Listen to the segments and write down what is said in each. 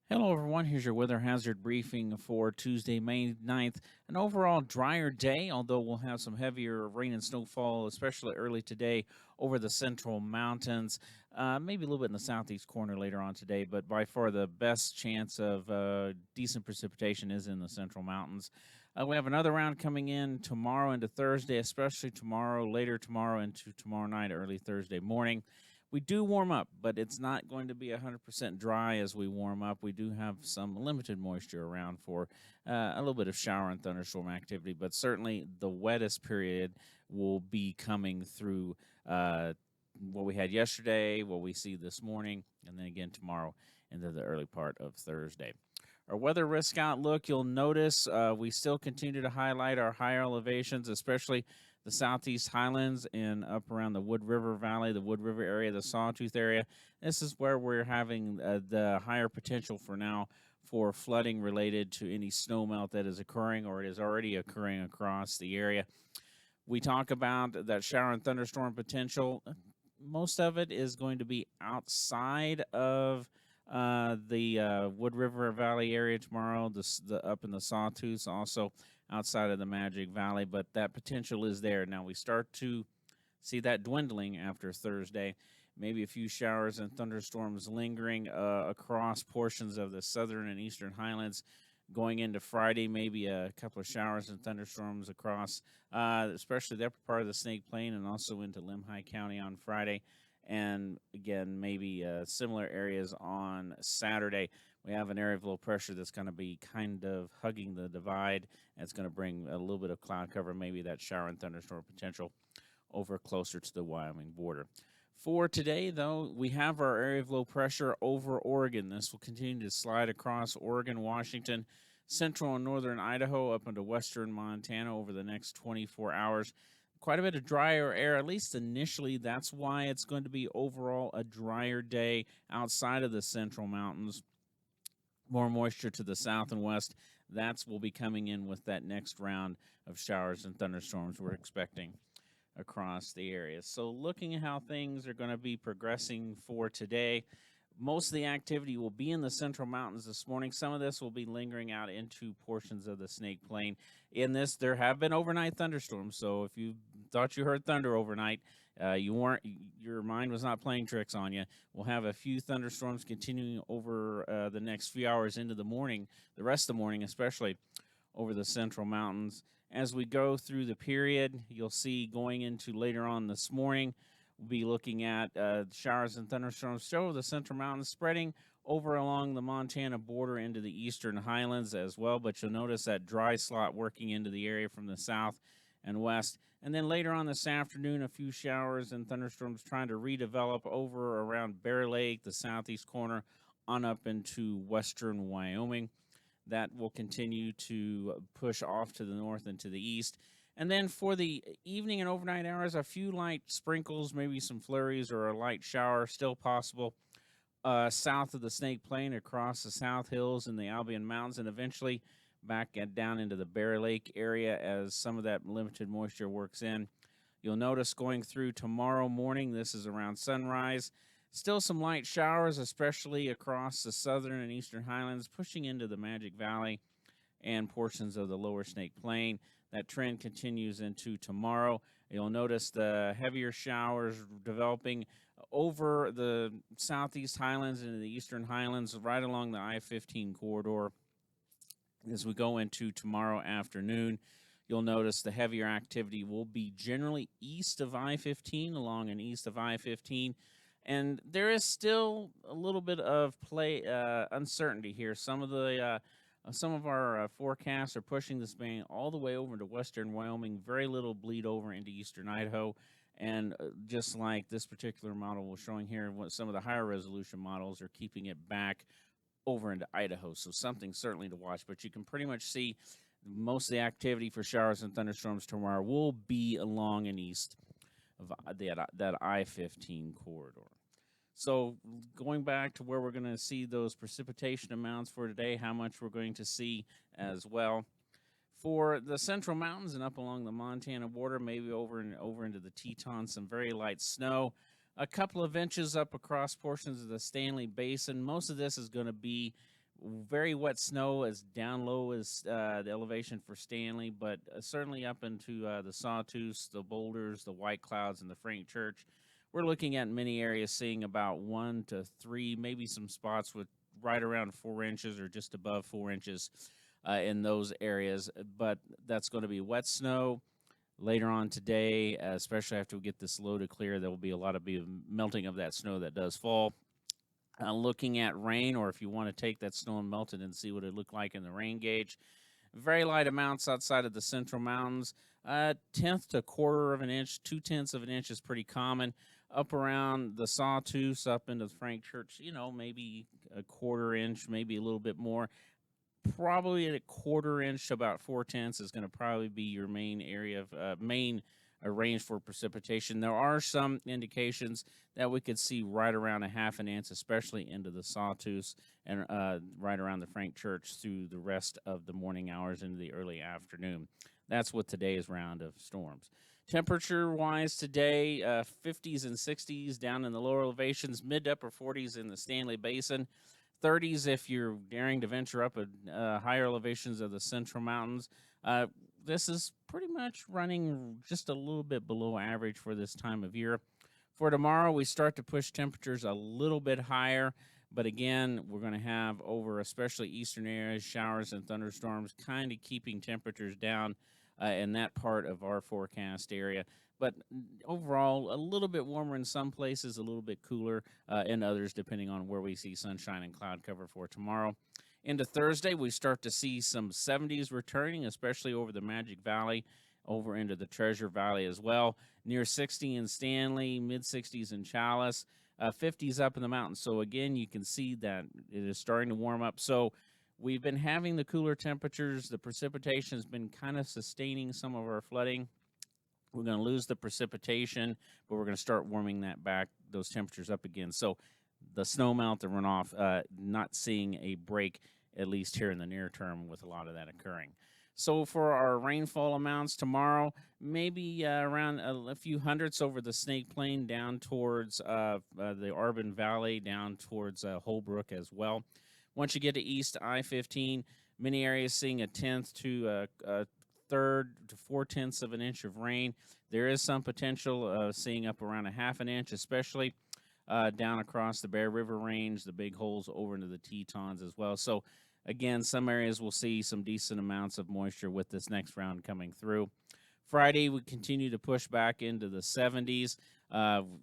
Hello, everyone. Here's your weather hazard briefing for Tuesday, May 9th. An overall drier day, although we'll have some heavier rain and snowfall, especially early today over the central mountains. Maybe a little bit in the southeast corner later on today, but by far the best chance of decent precipitation is in the central mountains. We have another round coming in tomorrow into Thursday, especially tomorrow, later tomorrow into tomorrow night, early Thursday morning. We do warm up, but it's not going to be 100% dry as we warm up. We do have some limited moisture around for a little bit of shower and thunderstorm activity, but certainly the wettest period will be coming through what we had yesterday, what we see this morning, and then again tomorrow into the early part of Thursday. Our weather risk outlook, you'll notice we still continue to highlight our higher elevations, especially the southeast highlands and up around the Wood River Valley, the Wood River area, the Sawtooth area. This is where we're having the higher potential for now for flooding related to any snowmelt that is occurring or it is already occurring across the area. We talk about that shower and thunderstorm potential. Most of it is going to be outside of the Wood River Valley area tomorrow, the up in the Sawtooth, also outside of the Magic Valley, but that potential is there. Now we start to see that dwindling after Thursday. Maybe a few showers and thunderstorms lingering across portions of the southern and eastern highlands. Going into Friday, maybe a couple of showers and thunderstorms across, especially the upper part of the Snake Plain and also into Limhi County on Friday. And again, maybe similar areas on Saturday. We have an area of low pressure that's going to be kind of hugging the divide. And it's going to bring a little bit of cloud cover, maybe that shower and thunderstorm potential over closer to the Wyoming border. For today, though, we have our area of low pressure over Oregon. This will continue to slide across Oregon, Washington, central and northern Idaho, up into western Montana over the next 24 hours. Quite a bit of drier air, at least initially. That's why it's going to be overall a drier day outside of the central mountains. More moisture to the south and west. That's will be coming in with that next round of showers and thunderstorms we're expecting across the area. So looking at how things are going to be progressing for today, most of the activity will be in the central mountains this morning. Some of this will be lingering out into portions of the Snake Plain. In this, there have been overnight thunderstorms. So if you thought you heard thunder overnight, your mind was not playing tricks on you. We'll have a few thunderstorms continuing over the next few hours into the morning, the rest of the morning, especially over the central mountains. As we go through the period, you'll see going into later on this morning, we'll be looking at showers and thunderstorms over the central mountains, spreading over along the Montana border into the eastern highlands as well. But you'll notice that dry slot working into the area from the south and west. And then later on this afternoon, a few showers and thunderstorms trying to redevelop over around Bear Lake, the southeast corner, on up into western Wyoming. That will continue to push off to the north and to the east. And then for the evening and overnight hours, a few light sprinkles, maybe some flurries or a light shower still possible south of the Snake Plain, across the South Hills and the Albion Mountains, and eventually back down into the Bear Lake area as some of that limited moisture works in. You'll notice going through tomorrow morning, this is around sunrise, still some light showers, especially across the southern and eastern highlands, pushing into the Magic Valley and portions of the lower Snake Plain. That trend continues into tomorrow. You'll notice the heavier showers developing over the southeast highlands and the eastern highlands, right along the I-15 corridor. As we go into tomorrow afternoon, you'll notice the heavier activity will be generally east of I-15, along and east of I-15. And there is still a little bit of uncertainty here. Some of our forecasts are pushing this band all the way over into western Wyoming. Very little bleed over into eastern Idaho. And just like this particular model was showing here, some of the higher resolution models are keeping it back over into Idaho. So something certainly to watch. But you can pretty much see most of the activity for showers and thunderstorms tomorrow will be along and east of that I-15 corridor. So going back to where we're going to see those precipitation amounts for today, how much we're going to see as well. For the central mountains and up along the Montana border, maybe over into the Tetons, some very light snow. A couple of inches up across portions of the Stanley Basin. Most of this is going to be Very wet snow as down low as the elevation for Stanley, but certainly up into the Sawtooth, the Boulders, the White Clouds, and the Frank Church. We're looking at many areas seeing about 1 to 3, maybe some spots with right around 4 inches or just above 4 inches in those areas. But that's going to be wet snow later on today, especially after we get this low to clear. There will be a lot of melting of that snow that does fall. Looking at rain, or if you want to take that snow and melt it and see what it looked like in the rain gauge, very light amounts outside of the central mountains. Tenth to quarter of an inch, 2/10 of an inch is pretty common. Up around the Sawtooth, up into the Frank Church, maybe a quarter inch, maybe a little bit more. Probably a quarter inch to about 4/10 is going to probably be your main area of main range for precipitation. There are some indications that we could see right around a half an inch, especially into the Sawtooth and right around the Frank Church through the rest of the morning hours into the early afternoon. That's what today's round of storms. Temperature-wise today, 50s and 60s down in the lower elevations, mid to upper 40s in the Stanley Basin. 30s if you're daring to venture up at higher elevations of the central mountains. This is pretty much running just a little bit below average for this time of year. For tomorrow, we start to push temperatures a little bit higher, but again, we're going to have over especially eastern areas, showers and thunderstorms, kind of keeping temperatures down in that part of our forecast area. But overall, a little bit warmer in some places, a little bit cooler in others, depending on where we see sunshine and cloud cover for tomorrow. Into Thursday, we start to see some 70s returning, especially over the Magic Valley, over into the Treasure Valley as well. Near 60 in Stanley, mid 60s in Chalice, 50s up in the mountains. So again, you can see that it is starting to warm up. So we've been having the cooler temperatures. The precipitation has been kind of sustaining some of our flooding. We're going to lose the precipitation, but we're going to start warming that back, those temperatures up again. So the snow melt, the runoff, not seeing a break, at least here in the near term, with a lot of that occurring. So for our rainfall amounts tomorrow, maybe around a few hundredths over the Snake Plain down towards the Arbon Valley, down towards Holbrook as well. Once you get to East I-15, many areas seeing a tenth to a third to 4/10 of an inch of rain. There is some potential of seeing up around a half an inch, especially down across the Bear River Range, the big holes over into the Tetons as well. So again, some areas will see some decent amounts of moisture with this next round coming through. Friday, we continue to push back into the 70s,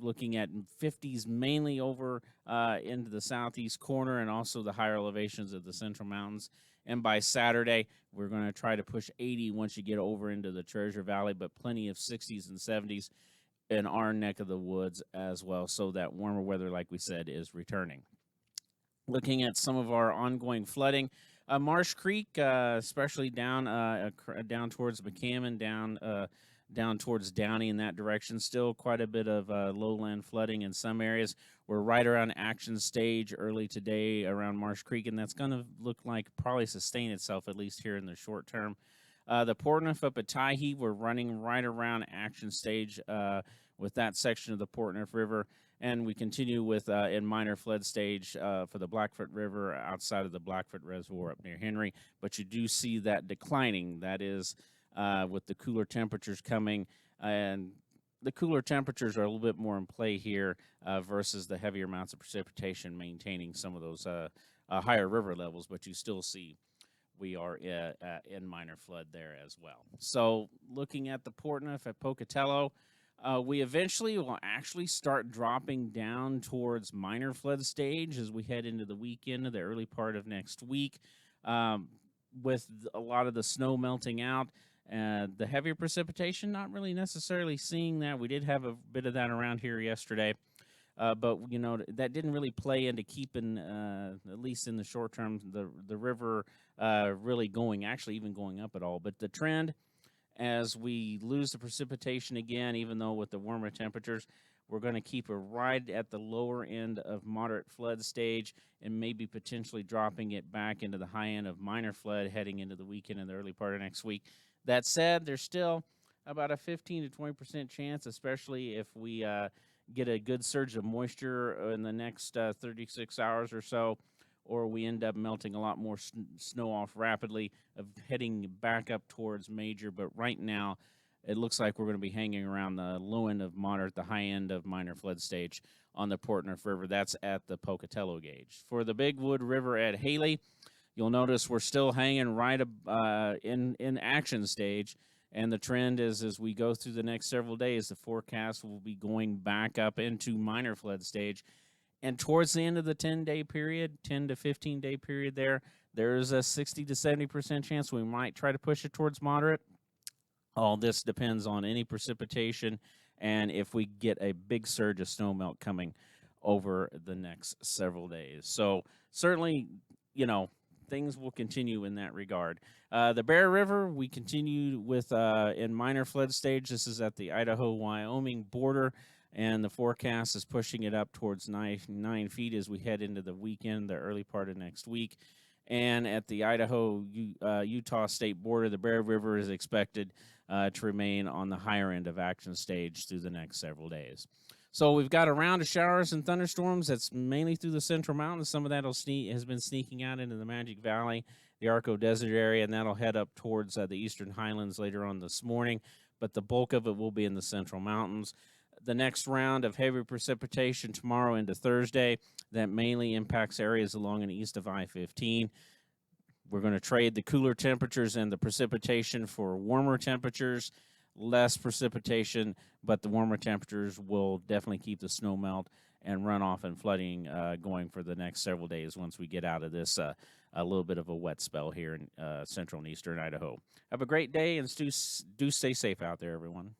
looking at 50s mainly over into the southeast corner and also the higher elevations of the central mountains. And by Saturday, we're going to try to push 80 once you get over into the Treasure Valley, but plenty of 60s and 70s in our neck of the woods as well. So that warmer weather, like we said, is returning. Looking at some of our ongoing flooding, Marsh Creek, especially down towards McCammon, down towards Downey in that direction. Still quite a bit of lowland flooding in some areas. We're right around action stage early today around Marsh Creek, and that's going to look like probably sustain itself, at least here in the short term. The Portneuf up at Tyhee, we're running right around action stage with that section of the Portneuf River. And we continue with in minor flood stage for the Blackfoot River outside of the Blackfoot Reservoir up near Henry. But you do see that declining. That is with the cooler temperatures coming. And the cooler temperatures are a little bit more in play here versus the heavier amounts of precipitation maintaining some of those higher river levels. But you still see we are in minor flood there as well. So looking at the Portneuf at Pocatello, we eventually will actually start dropping down towards minor flood stage as we head into the weekend, the early part of next week, with a lot of the snow melting out. The heavier precipitation, not really necessarily seeing that. We did have a bit of that around here yesterday, but that didn't really play into keeping, at least in the short term, the river really going, actually even going up at all. But the trend, as we lose the precipitation again, even though with the warmer temperatures, we're going to keep it right at the lower end of moderate flood stage and maybe potentially dropping it back into the high end of minor flood heading into the weekend and the early part of next week. That said, there's still about a 15 to 20% chance, especially if we get a good surge of moisture in the next 36 hours or so, or we end up melting a lot more snow off rapidly, of heading back up towards major. But right now, it looks like we're going to be hanging around the low end of moderate, the high end of minor flood stage on the Portneuf River. That's at the Pocatello gauge. For the Big Wood River at Haley, you'll notice we're still hanging right in action stage. And the trend is, as we go through the next several days, the forecast will be going back up into minor flood stage. And towards the end of the 10-day period, 10 to 15-day period there's a 60 to 70% chance we might try to push it towards moderate. All this depends on any precipitation and if we get a big surge of snowmelt coming over the next several days. So certainly, things will continue in that regard. The Bear River, we continue with in minor flood stage. This is at the Idaho-Wyoming border, and the forecast is pushing it up towards 9 feet as we head into the weekend, the early part of next week. And at the Idaho-Utah state border, the Bear River is expected to remain on the higher end of action stage through the next several days. So we've got a round of showers and thunderstorms that's mainly through the Central Mountains. Some of that has been sneaking out into the Magic Valley, the Arco Desert area, and that'll head up towards the Eastern Highlands later on this morning. But the bulk of it will be in the Central Mountains. The next round of heavy precipitation tomorrow into Thursday, that mainly impacts areas along and east of I-15. We're going to trade the cooler temperatures and the precipitation for warmer temperatures, less precipitation, but the warmer temperatures will definitely keep the snow melt and runoff and flooding going for the next several days once we get out of this a little bit of a wet spell here in central and eastern Idaho. Have a great day, and do stay safe out there, everyone.